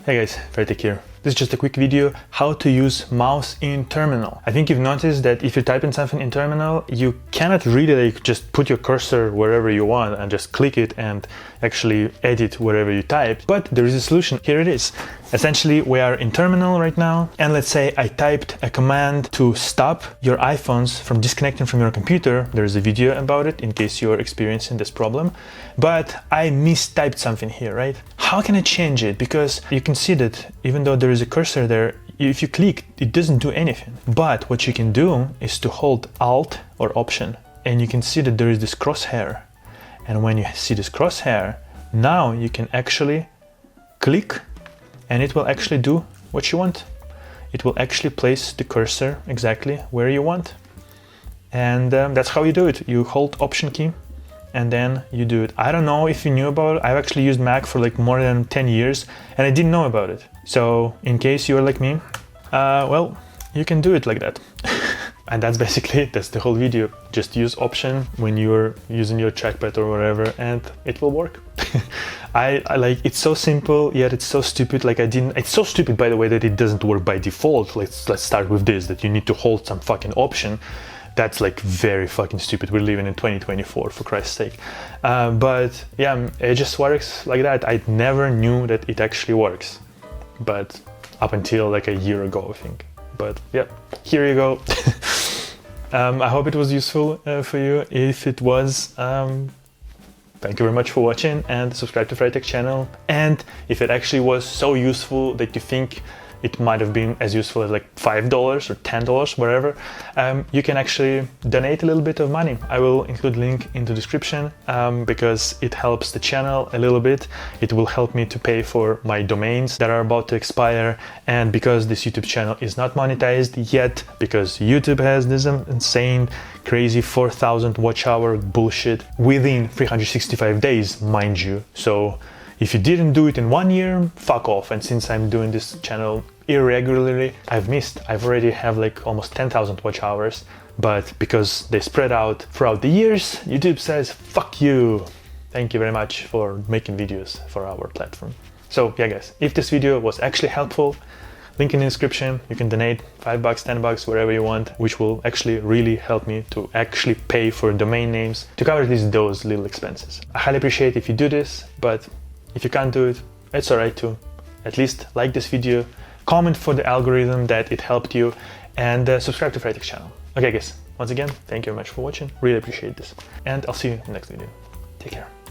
Hey guys, Frytech here. This is just a quick video how to use mouse in terminal. I think you've noticed that if you type in something in terminal, you cannot really just put your cursor wherever you want and just click it and actually edit wherever you type. But there is a solution. Here it is. Essentially, we are in terminal right now, and let's say I typed a command to stop your iPhones from disconnecting from your computer. There is a video about it in case you're experiencing this problem, but I mistyped something here, right? How can I change it? Because you can see that even though there is a cursor there, if you click, it doesn't do anything. But what you can do is to hold Alt or Option, and you can see that there is this crosshair. And when you see this crosshair, now you can actually click and it will actually do what you want. It will actually place the cursor exactly where you want. And that's how you do it. You hold Option key and then you do it. I don't know if you knew about it. I've actually used Mac for like more than 10 years and I didn't know about it. So in case you're like me, well, you can do it like that. And that's basically it. That's the whole video. Just use Option when you're using your trackpad or whatever and it will work. I like, it's so simple, yet it's so stupid. Like it's so stupid, by the way, that it doesn't work by default. Let's start with this, that you need to hold some fucking option. That's like very fucking stupid. We're living in 2024, for Christ's sake. But yeah, it just works like that. I never knew that it actually works, but up until like a year ago, I think. But yeah, here you go. I hope it was useful for you. If it was, thank you very much for watching, and subscribe to Frytech channel. And if it actually was so useful that you think it might have been as useful as like $5 or $10, whatever, you can actually donate a little bit of money. I will include a link in the description because it helps the channel a little bit. It will help me to pay for my domains that are about to expire, and because this YouTube channel is not monetized yet, because YouTube has this insane crazy 4,000 watch hour bullshit within 365 days, mind you. So if you didn't do it in 1 year, fuck off. And since I'm doing this channel irregularly, I've already have like almost 10,000 watch hours, but because they spread out throughout the years, YouTube says, fuck you. Thank you very much for making videos for our platform. So yeah guys, if this video was actually helpful, link in the description. You can donate $5, $10, wherever you want, which will actually really help me to actually pay for domain names to cover those little expenses. I highly appreciate if you do this, but if you can't do it, it's alright too. At least like this video, comment for the algorithm that it helped you, and subscribe to Frytech channel. Okay guys, once again, thank you very much for watching. Really appreciate this. And I'll see you in the next video. Take care.